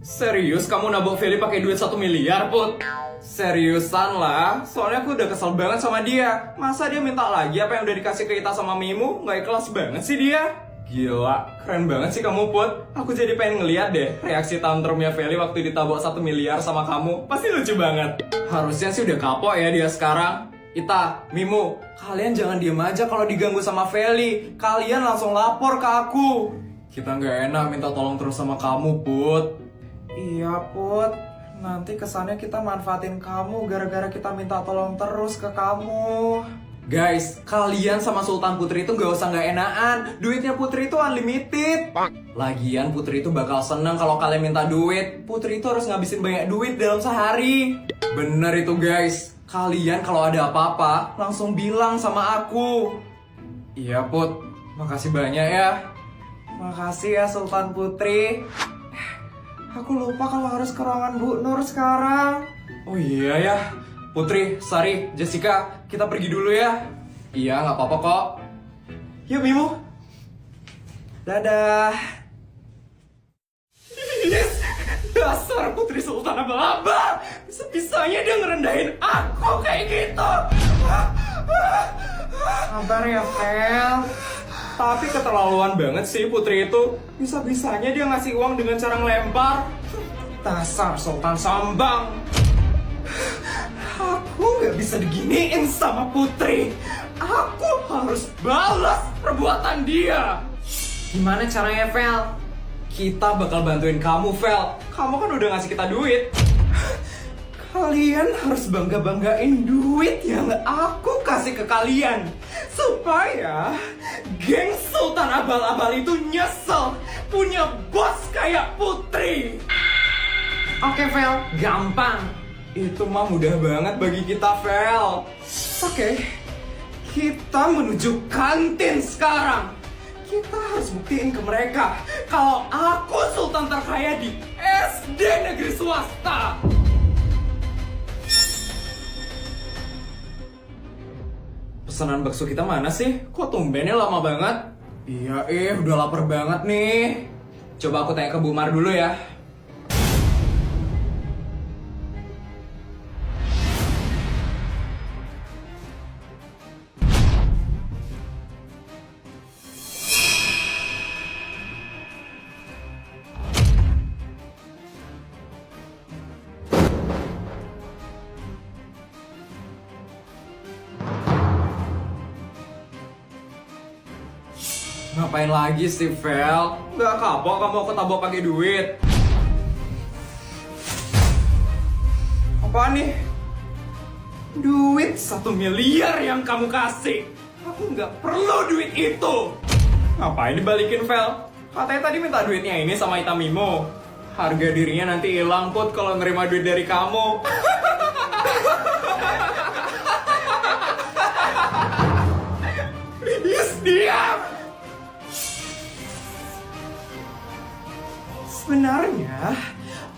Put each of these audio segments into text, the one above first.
Serius kamu nabok Feli pakai duit 1 miliar, Put? Seriusan lah, soalnya aku udah kesel banget sama dia. Masa dia minta lagi apa yang udah dikasih ke Ita sama Mimu? Nggak ikhlas banget sih dia. Gila, keren banget sih kamu, Put. Aku jadi pengen ngeliat deh reaksi tantrumnya Feli waktu ditabok 1 miliar sama kamu. Pasti lucu banget. Harusnya sih udah kapok ya dia sekarang. Ita, Mimu, kalian jangan diem aja kalau diganggu sama Feli. Kalian langsung lapor ke aku. Kita nggak enak minta tolong terus sama kamu, Put. Iya, Put. Nanti kesannya kita manfaatin kamu gara-gara kita minta tolong terus ke kamu. Guys, kalian sama Sultan Putri itu gak usah gak enakan. Duitnya Putri itu unlimited. Lagian Putri itu bakal seneng kalau kalian minta duit. Putri itu harus ngabisin banyak duit dalam sehari. Bener itu guys. Kalian kalau ada apa-apa langsung bilang sama aku. Iya, Put. Makasih banyak ya. Makasih ya Sultan Putri. Aku lupa kalau harus ke ruangan Bu Nur sekarang. Oh iya ya. Putri, Sari, Jessica, kita pergi dulu ya. Iya, nggak apa-apa kok. Yuk, Mimu. Dadah. Yes! Dasar Putri Sultan abal-abal. Bisa-bisanya dia ngerendahin aku kayak gitu. Sabar ya, Fel. Tapi keterlaluan banget sih Putri itu. Bisa-bisanya dia ngasih uang dengan cara ngelempar. Dasar Sultan Sambang. Aku gak bisa diginiin sama Putri. Aku harus balas perbuatan dia. Gimana caranya, Vel? Kita bakal bantuin kamu, Vel. Kamu kan udah ngasih kita duit. Kalian harus bangga-banggain duit yang aku kasih ke kalian. Supaya geng Sultan Abal-Abal itu nyesel punya bos kayak Putri. Oke, Vel, gampang. Itu mah mudah banget bagi kita, Vel. Oke, kita menuju kantin sekarang. Kita harus buktiin ke mereka kalau aku Sultan terkaya di SD negeri swasta. Pesanan bakso kita mana sih? Kok tumbennya lama banget? Iya, udah lapar banget nih. Coba aku tanya ke Bu Mar dulu ya. Ngapain lagi sih, Vel? Nggak kapok kamu ketabok pakai duit. Apaan nih? Duit 1 miliar yang kamu kasih. Aku nggak perlu duit itu. Ngapain dibalikin, Vel? Katanya tadi minta duitnya ini sama Ita Mimo. Harga dirinya nanti hilang, Put, kalau nerima duit dari kamu. Please, diam! Sebenarnya,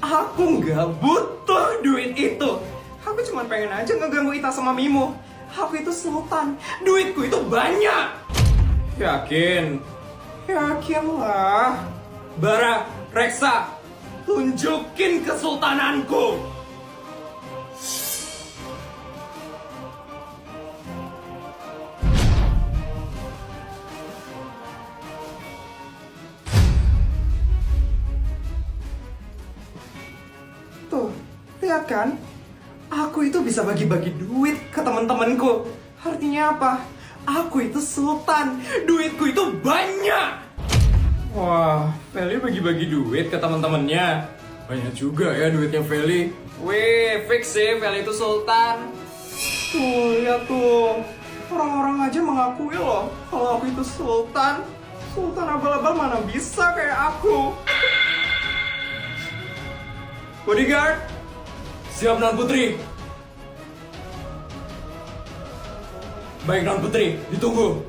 aku nggak butuh duit itu. Aku cuma pengen aja ngeganggu Ita sama Mimo. Aku itu sultan, duitku itu banyak. Yakin? Yakinlah. Bara, Reksa, tunjukin kesultananku. Tuh, lihat kan? Aku itu bisa bagi-bagi duit ke teman-temanku. Artinya apa? Aku itu sultan, duitku itu banyak. Wah, Feli bagi-bagi duit ke teman-temannya. Banyak juga ya duitnya Feli. Wih, fix sih Feli itu sultan. Tuh, lihat tuh. Orang-orang aja mengakui loh kalau aku itu sultan. Sultan abal-abal mana bisa kayak aku. Bodyguard, siap Non Putri. Baik Non Putri, ditunggu.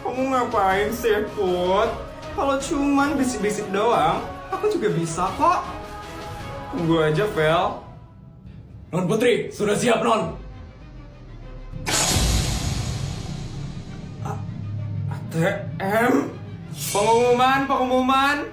Kamu ngapain sih, Put? Kalau cuman bisik-bisik doang, aku juga bisa kok. Tunggu aja, Vel. Non Putri, sudah siap, Non? ATM? Pengumuman.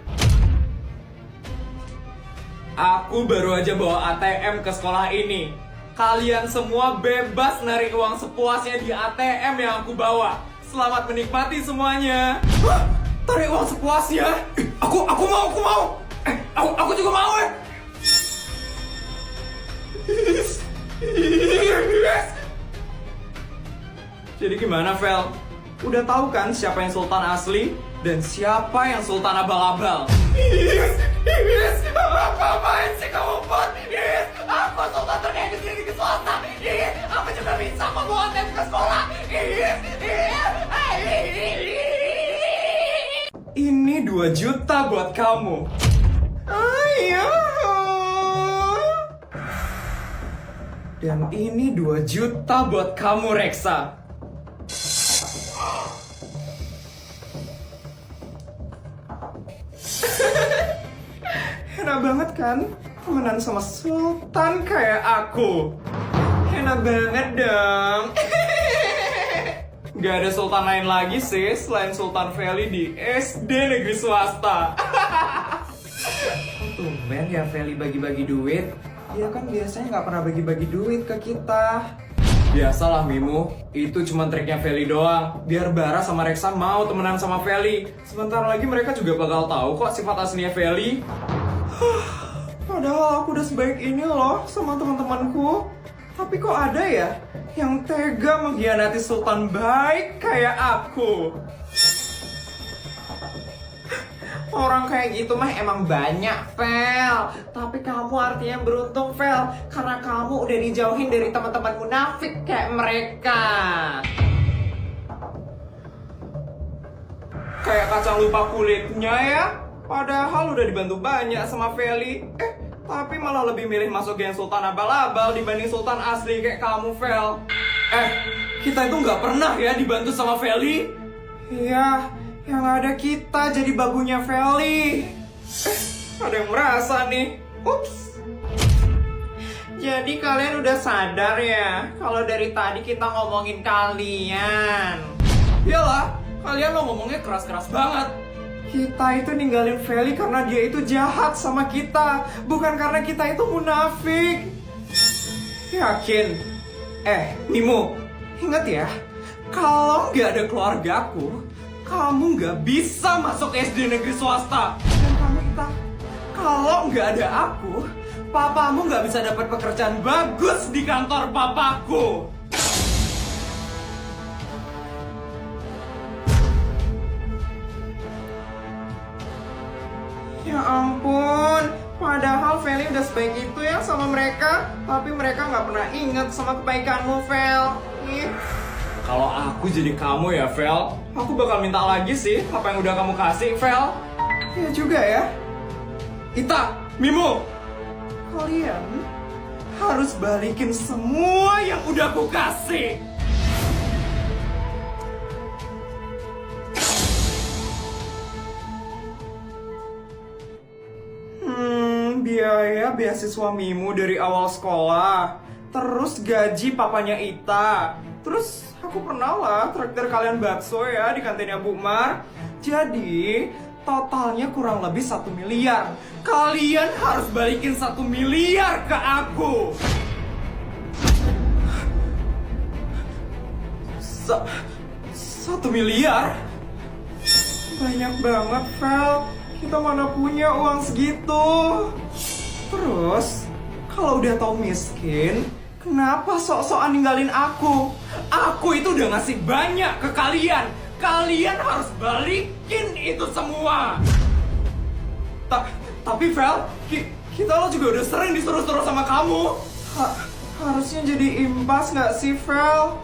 Aku baru aja bawa ATM ke sekolah ini. Kalian semua bebas narik uang sepuasnya di ATM yang aku bawa. Selamat menikmati semuanya. Hah? Tarik uang sepuasnya? Aku mau. Aku juga mau. Jadi gimana, Vel? Udah tahu kan siapa yang Sultan asli dan siapa yang Sultan abal-abal? Apa-apaan sih kamu, Pot? Aku Sultan terkaya negeri swasta. Aku juga bisa membawa ATM ke sekolah. Ini 2 juta buat kamu. Ayo. Dan ini 2 juta buat kamu, Reksa. Enak banget kan? Temenan sama Sultan kayak aku. Enak banget dong. Gak ada Sultan lain lagi sih selain Sultan Feli di SD negeri swasta. Tumben ya Feli bagi-bagi duit. Dia kan biasanya gak pernah bagi-bagi duit ke kita. Biasalah Mimu, itu cuma triknya Feli doang. Biar Bara sama Reksa mau temenan sama Feli. Sebentar lagi mereka juga bakal tahu kok sifat aslinya Feli. Padahal aku udah sebaik ini loh sama teman-temanku. Tapi kok ada ya yang tega mengkhianati Sultan baik kayak aku. Orang kayak gitu mah emang banyak, Vel. Tapi kamu artinya beruntung, Vel. Karena kamu udah dijauhin dari teman-teman munafik kayak mereka. Kayak kacang lupa kulitnya ya. Padahal udah dibantu banyak sama Feli. Tapi malah lebih milih masuk geng Sultan abal-abal dibanding Sultan asli kayak kamu, Vel. Kita itu nggak pernah ya dibantu sama Feli. Iya. Yang ada kita jadi babunya Feli. Ada yang merasa nih. Ups. Jadi kalian udah sadar ya kalau dari tadi kita ngomongin kalian. Iyalah, kalian lo ngomongnya keras-keras banget. Kita itu ninggalin Feli karena dia itu jahat sama kita, bukan karena kita itu munafik. Yakin? Nimo, ingat ya, kalau nggak ada keluargaku, kamu nggak bisa masuk SD negeri swasta. Dan kamu entah, kalau nggak ada aku, papamu nggak bisa dapat pekerjaan bagus di kantor papaku. Ya ampun, padahal Feli udah sebaik itu ya sama mereka, tapi mereka nggak pernah ingat sama kebaikanmu, Fel. Kalau aku jadi kamu ya, Vel, aku bakal minta lagi sih apa yang udah kamu kasih, Vel. Ya juga ya. Ita, Mimu, kalian harus balikin semua yang udah aku kasih. Biaya beasiswa Mimu dari awal sekolah, terus gaji papanya Ita, terus aku pernah lah traktir kalian bakso ya di kantinnya Bu Mar. Jadi totalnya kurang lebih 1 miliar. Kalian harus balikin 1 miliar ke aku. 1 miliar? Banyak banget, Vel. Kita mana punya uang segitu. Terus, kalau udah tau miskin, kenapa sok-sokan ninggalin aku? Aku itu udah ngasih banyak ke kalian. Kalian harus balikin itu semua. Tapi Vel, kita lo juga udah sering disuruh-suruh sama kamu. Harusnya jadi imbas gak sih, Vel?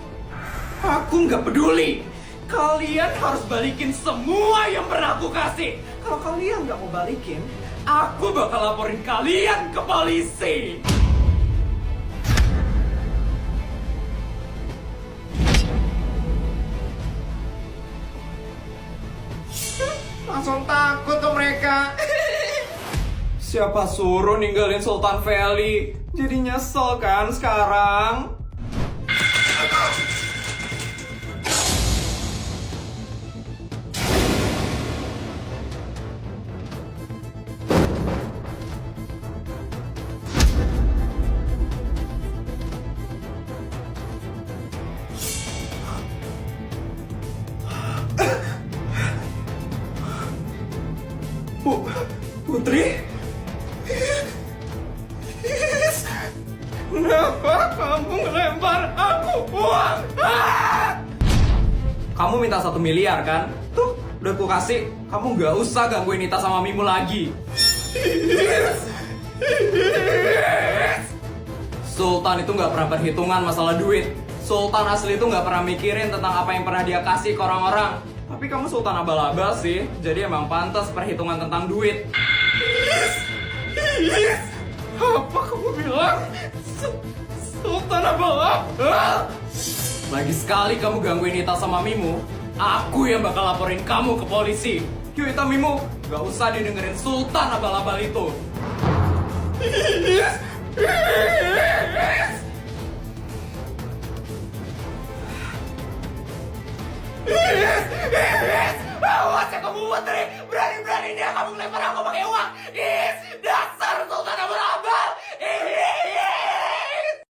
Aku gak peduli. Kalian harus balikin semua yang pernah aku kasih. Kalau kalian gak mau balikin, aku bakal laporin kalian ke polisi. Langsung takut tuh mereka. Siapa suruh ninggalin Sultan Feli? Jadi nyesel kan sekarang? Putri? Kenapa kamu ngelempar aku uang? Kamu minta 1 miliar kan? Tuh, udah aku kasih. Kamu gak usah gangguin Nita sama Mimu lagi. Sultan itu gak pernah perhitungan masalah duit. Sultan asli itu gak pernah mikirin tentang apa yang pernah dia kasih ke orang-orang. Tapi kamu Sultan abal-abal sih. Jadi emang pantas perhitungan tentang duit. Apa kamu bilang? Sultan abal-abal? Lagi sekali kamu gangguin Nita sama Mimu, aku yang bakal laporin kamu ke polisi. Yuk Ita, Mimu, gak usah didengerin Sultan abal-abal itu. Awas ya kamu Putri, berani-beraninya kamu ngelempar aku pakai uang.